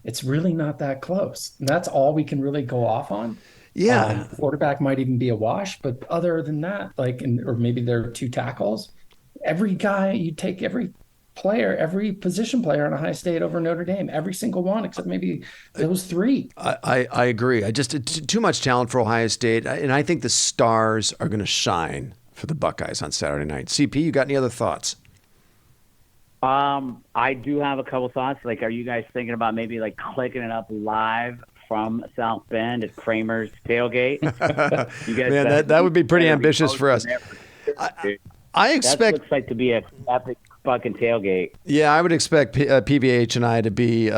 it's really not that close. And that's all we can really go off on. Yeah. Quarterback might even be a wash, but other than that, or maybe there are 2 tackles. Every guy, you take every player, every position player on Ohio State over Notre Dame, every single one except maybe those 3. I agree. Too much talent for Ohio State, and I think the stars are going to shine for the Buckeyes on Saturday night. CP, you got any other thoughts? I do have a couple thoughts. Like, are you guys thinking about maybe like clicking it up live from South Bend at Kramer's tailgate? You guys, Man, that would be pretty ambitious for us. I expect that looks like to be an epic fucking tailgate. Yeah, I would expect PVH and I to be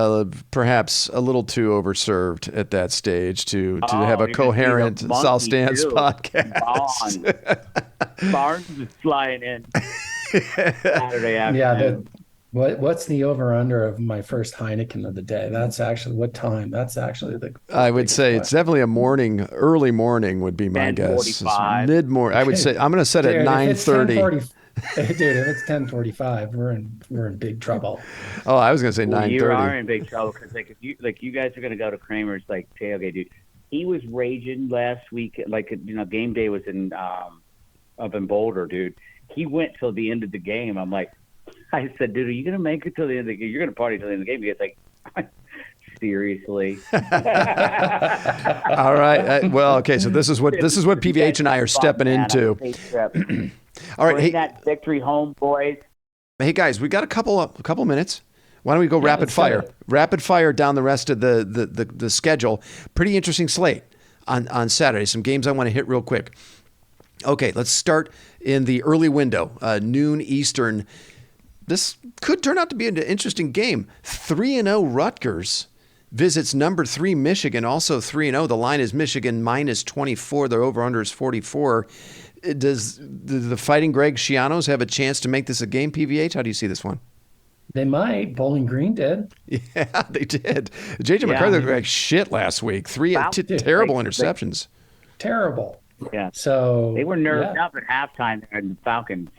perhaps a little too overserved at that stage to have a coherent South Stands podcast. Barnes is flying in Saturday afternoon. Yeah, what's the over-under of my first Heineken of the day? That's actually what time? That's actually I would say it's definitely early morning would be my guess. Mid-morning. I would say I'm going to set it at 9:30. Dude, if it's 10:45, we're in big trouble. Oh, I was going to say 9:30. You are in big trouble because if you guys are going to go to Kramer's tailgate, dude. He was raging last week. Game day was up in Boulder, dude. He went till the end of the game. I said, dude, are you going to make it till the end of the game? You're going to party till the end of the game? He's like, seriously. All right. Well, okay. So this is what PVH and I are stepping into. All right. Bring that victory home, boys. Hey guys, we got a couple minutes. Why don't we go rapid fire? Rapid fire down the rest of the schedule. Pretty interesting slate on Saturday. Some games I want to hit real quick. Okay, let's start in the early window, noon Eastern. This could turn out to be an interesting game. 3-0 Rutgers visits number 3 Michigan, also 3-0. The line is Michigan -24. Their over-under is 44. Does the Fighting Greg Schianos have a chance to make this a game, PVH? How do you see this one? They might. Bowling Green did. Yeah, they did. J.J. McCarthy looked like shit last week. 3 terrible interceptions. Terrible. Yeah. So they were nerved up at halftime there in the Falcons.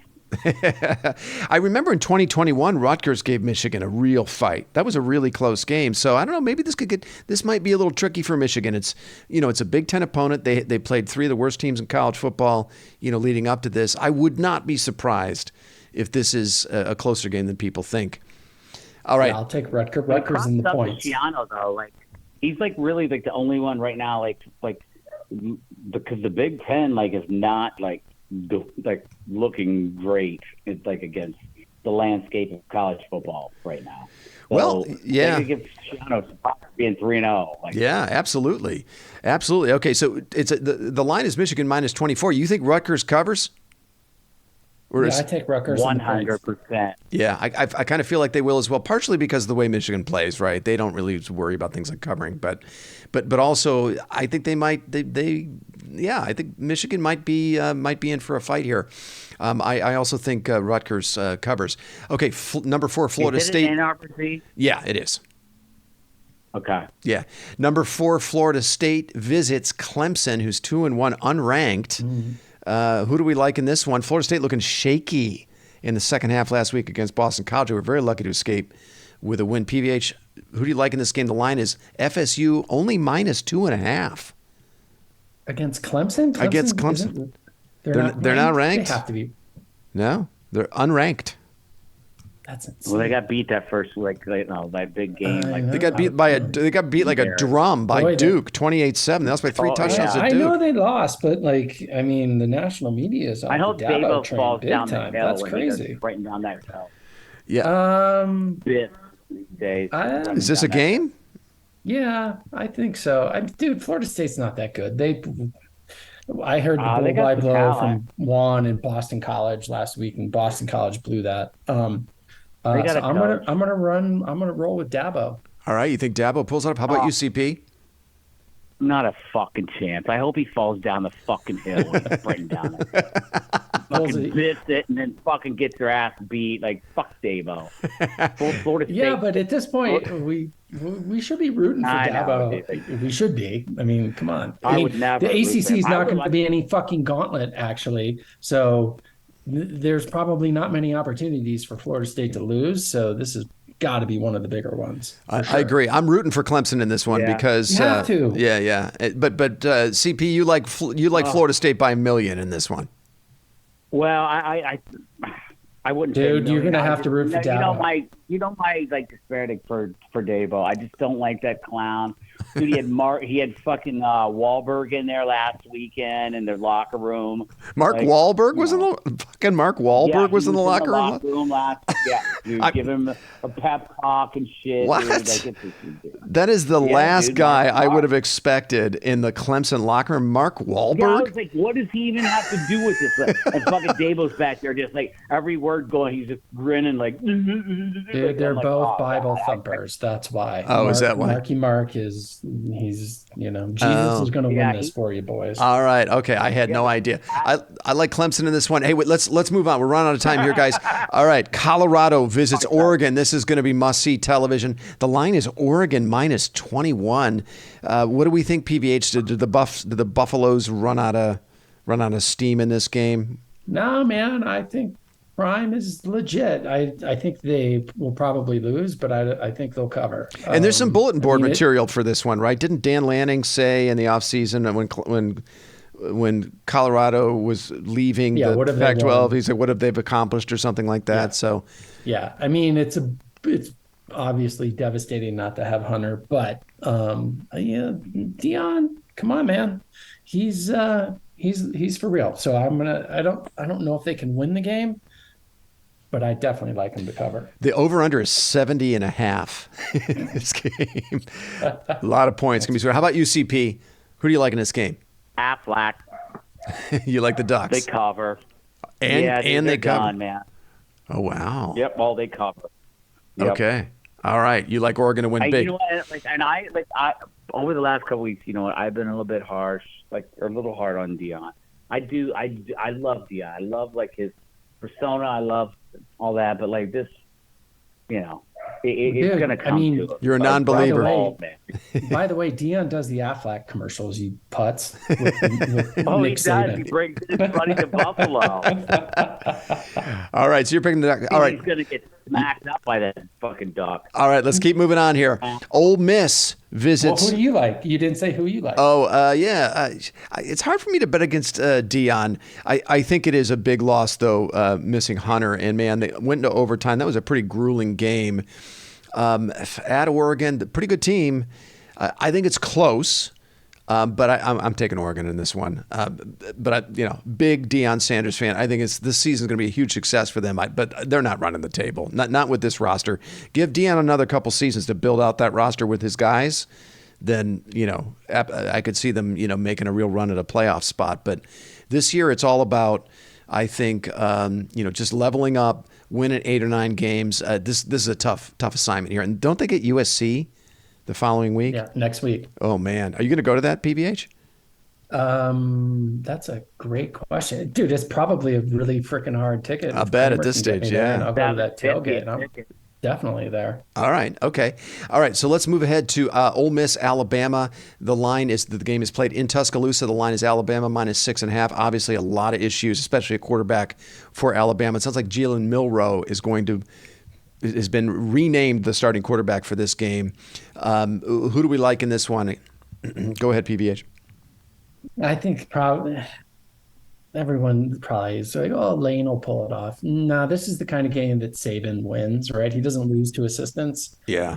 I remember in 2021, Rutgers gave Michigan a real fight. That was a really close game. So I don't know. Maybe this might be a little tricky for Michigan. It's a Big Ten opponent. They played 3 of the worst teams in college football. Leading up to this, I would not be surprised if this is a closer game than people think. All right, I'll take Rutgers in the points. Schiano, though, he's really the only one right now, because the Big Ten is not looking great. It's against the landscape of college football right now. So, well, yeah, give Schiano being 3-0. Yeah, absolutely. Okay, so the line is Michigan -24. You think Rutgers covers? I take Rutgers 100%. Yeah, I kind of feel like they will as well, partially because of the way Michigan plays, right? They don't really worry about things like covering, but also I think they might. I think Michigan might be in for a fight here. I also think Rutgers covers. Okay, number 4 Florida Is it State. in Ann Arbor? Yeah, it is. Okay. Yeah, number 4 Florida State visits Clemson, who's 2-1, unranked. Who do we like in this one? Florida State looking shaky in the second half last week against Boston College. We were very lucky to escape with a win. PVH, who do you like in this game? The line is FSU only -2.5. Against Clemson? Against Clemson. They're not ranked. They have to be. No, they're unranked. That's insane. Well, they got beat that first that big game. They got beat like a drum by Duke, 28-7. They lost by 3 touchdowns to Duke. I know they lost, but the national media is on I hope Dabo Dabo falls big down time. the hill. That's crazy. Writing down that hill. Yeah. These days. Is this a game? Yeah, I think so. Dude, Florida State's not that good. I heard the they blow by got blow talent. from Juan in Boston College last week, and Boston College blew that. I'm gonna roll with Dabo. All right, you think Dabo pulls it up? How about UCP? Not a fucking chance. I hope he falls down the fucking hill when he's sprinting down it. Fucking biffs it and then fucking gets their ass beat. Like, fuck Dabo. Florida State. Yeah, but at this point, we should be rooting for Dabo. We should be. I mean, come on. I mean, would never. The ACC is not going to be any fucking gauntlet, actually. So there's probably not many opportunities for Florida State to lose. So this has got to be one of the bigger ones. I agree. I'm rooting for Clemson in this one because you have to. Yeah. But CP, you like Florida State by a million in this one. Well, I wouldn't. Dude, you're gonna have to root for Dabo. You know my like disparaging for Dabo. I just don't like that clown. Dude, he had fucking Wahlberg in there last weekend in their locker room. Mark Wahlberg was in the locker room last. Yeah, dude, give him a pep talk and shit. What? Dude, that is the last guy I would have expected in the Clemson locker room. Mark Wahlberg. Yeah, I was like, what does he even have to do with this? And fucking Dabo's back there, just like every word going, he's just grinning like. Dude, they're both Bible thumpers. That's why. Oh, is that why? Marky Mark is Jesus is going to win this for you, boys. All right. Okay. I had no idea. I like Clemson in this one. Hey, wait, let's move on. We're running out of time here, guys. All right. Colorado visits Oregon. This is going to be must-see television. The line is Oregon minus 21. What do we think, PVH? Did the Buffaloes run out of steam in this game? No, man. I think Prime is legit. I think they will probably lose, but I think they'll cover. And there's some bulletin board material for this one, right? Didn't Dan Lanning say in the offseason when Colorado was leaving the Pac-12, he said, "What have they accomplished?" or something like that. Yeah. So, yeah, I mean, it's obviously devastating not to have Hunter, but Dion, come on, man, he's for real. So I don't know if they can win the game, but I definitely like him to cover. The over-under is 70.5 in this game. A lot of points. How about UCP? Who do you like in this game? Aflac. You like the Ducks? They cover. And they cover. Done, man. Oh, wow. Yep, well, they cover. Yep. Okay. All right. You like Oregon to win big. You know what, I over the last couple weeks, you know what, I've been a little bit harsh, or a little hard on Dion. I love Dion. I love his persona. I love all that, but this, it's going to come to it. You're a non-believer. By the way, Dion does the Aflac commercials, you putz. With Nick Nick Saban. He brings his buddy to Buffalo. All right, so you're picking the Ducks. All right. He's going to get smacked up by that fucking Duck. All right, let's keep moving on here. Ole Miss visits. Well, who do you like? You didn't say who you like. Oh, yeah. It's hard for me to bet against Dion. I think it is a big loss, though, missing Hunter. And, man, they went into overtime. That was a pretty grueling game. At Oregon, pretty good team. I think it's close, but I'm taking Oregon in this one. Big Deion Sanders fan. I think this season's going to be a huge success for them. But they're not running the table. Not with this roster. Give Deion another couple seasons to build out that roster with his guys. Then I could see them making a real run at a playoff spot. But this year it's all about, I think, just leveling up, winning 8 or 9 games. This is a tough assignment here. And don't they get USC the following week? Yeah, next week. Oh, man. Are you going to go to that, PBH? That's a great question. Dude, it's probably a really freaking hard ticket. I bet at this stage, yeah. I'll go to that tailgate. I'm definitely there. All right. Okay. All right. So let's move ahead to Ole Miss, Alabama. The game is played in Tuscaloosa. The line is Alabama minus 6.5. Obviously, a lot of issues, especially a quarterback for Alabama. It sounds like Jalen Milroe has been renamed the starting quarterback for this game. Who do we like in this one? Go ahead, PBH. I think probably everyone probably is like, oh, Lane will pull it off. No, this is the kind of game that Saban wins, right? He doesn't lose to assistants. Yeah.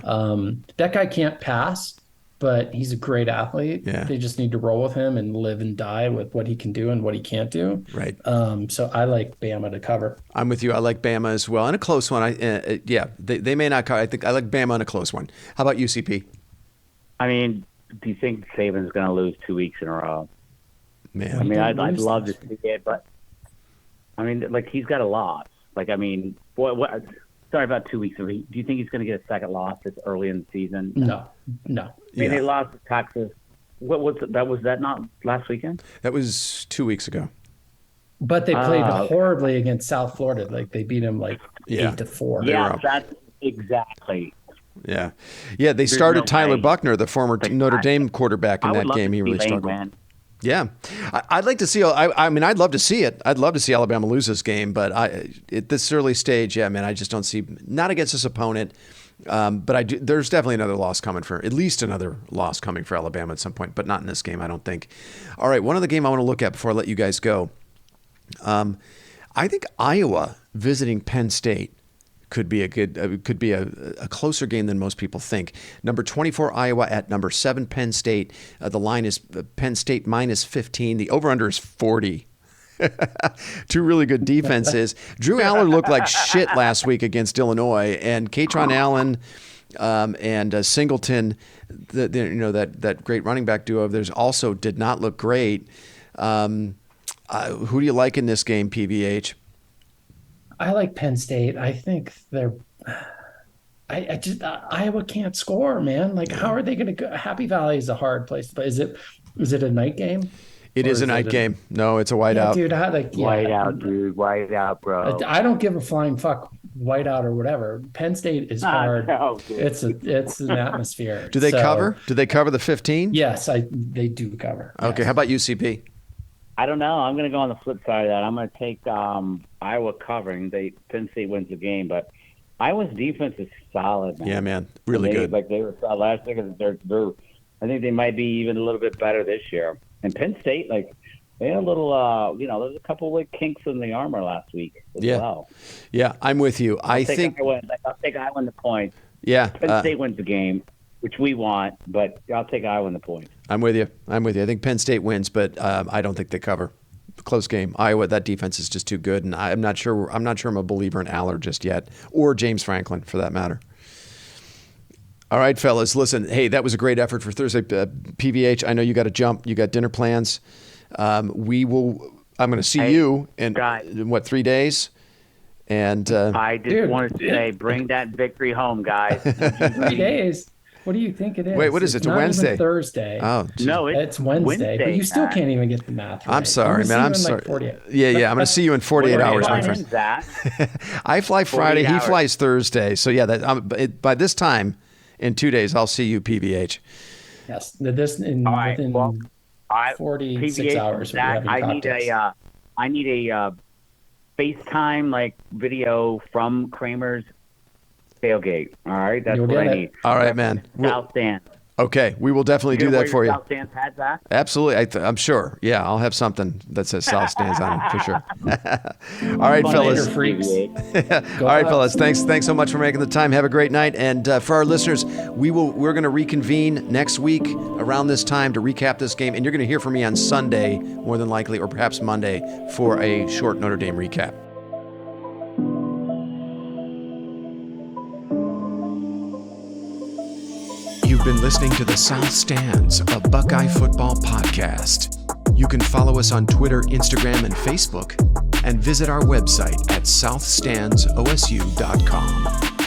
That guy can't pass, but he's a great athlete. Yeah. They just need to roll with him and live and die with what he can do and what he can't do. Right. So I like Bama to cover. I'm with you. I like Bama as well. And a close one. They may not cover. I think I like Bama in a close one. How about UCP? I mean, do you think Saban's going to lose 2 weeks in a row? Man, I mean, I'd love to see it, but I mean, he's got a loss. What? Sorry about 2 weeks. Do you think he's going to get a second loss this early in the season? No. I mean, they lost to Texas. What was it? Was that not last weekend? That was 2 weeks ago. But they played Okay. horribly against South Florida. Like they beat them like Yeah. 8-4. They were Yeah, up. that's exactly. Yeah. Yeah, they started no Tyler way. Buckner, the former Notre Dame quarterback in I would that love game. to He see really Lane struggled. win. Yeah, I'd like to see. I mean, I'd love to see it. I'd love to see Alabama lose this game, but at this early stage, yeah, man, I just don't see. Not against this opponent, but I do. There's definitely another loss coming for at least another loss coming for Alabama at some point, but not in this game, I don't think. All right, one other game I want to look at before I let you guys go. I think Iowa visiting Penn State could be a closer game than most people think. Number 24 Iowa at number 7 Penn State. The line is Penn State minus 15. The over/under is 40. Two really good defenses. Drew Aller looked like shit last week against Illinois, and Katron Allen and Singleton, that great running back duo of theirs, also did not look great. Who do you like in this game, PVH? I like Penn State. I think they're. I just Iowa can't score, man. Like, how are they going to go? Happy Valley is a hard place to play. Is it a night game? It is a night game. No, it's a whiteout. Yeah, dude. Whiteout, dude. Whiteout, bro. I don't give a flying fuck whiteout or whatever. Penn State is hard. No, dude. It's an atmosphere. Do they cover? Do they cover the 15? Yes, they do cover. Okay. Yes. How about UCP? I don't know. I'm going to go on the flip side of that. I'm going to take Iowa covering. Penn State wins the game, but Iowa's defense is solid, man. Yeah, man. Really good. Like they were solid last year. They're I think they might be even a little bit better this year. And Penn State, like, they had a little, there's a couple of kinks in the armor last week as well. Yeah, I'm with you. I'll take Iowa in the points. Yeah. Penn State wins the game, which we want, but I'll take Iowa in the points. I'm with you. I think Penn State wins, but I don't think they cover. Close game. Iowa, that defense is just too good, and I'm not sure I'm a believer in Aller just yet, or James Franklin for that matter. All right, fellas, listen. Hey, that was a great effort for Thursday. PVH, I know you got to jump. You got dinner plans. I'm going to see you in 3 days? And I just wanted to say, bring that victory home, guys. 3 days. What do you think it is? Wait, what is it? It's not Wednesday. Even Thursday. Oh, geez. No, it's Wednesday. But you still can't even get the math right. I'm sorry, man. I'm sorry. Yeah. I'm going to see you in 48 hours, my friend. I fly Friday. He flies Thursday. So yeah, by this time in 2 days, I'll see you, PVH. Yes. Within 46 hours. I need a FaceTime video from Kramer's tailgate. All right, that's what I need. All right, man. South Stand. Okay, we will definitely do that for you. South Stands had that? Absolutely, I'm sure. Yeah, I'll have something that says South Stands on it for sure. All right, fellas. All right, fellas. Thanks so much for making the time. Have a great night. And for our listeners, we're going to reconvene next week around this time to recap this game. And you're going to hear from me on Sunday, more than likely, or perhaps Monday, for a short Notre Dame recap. You've been listening to the South Stands, a Buckeye football podcast. You can follow us on Twitter, Instagram, and Facebook, and visit our website at southstandsosu.com.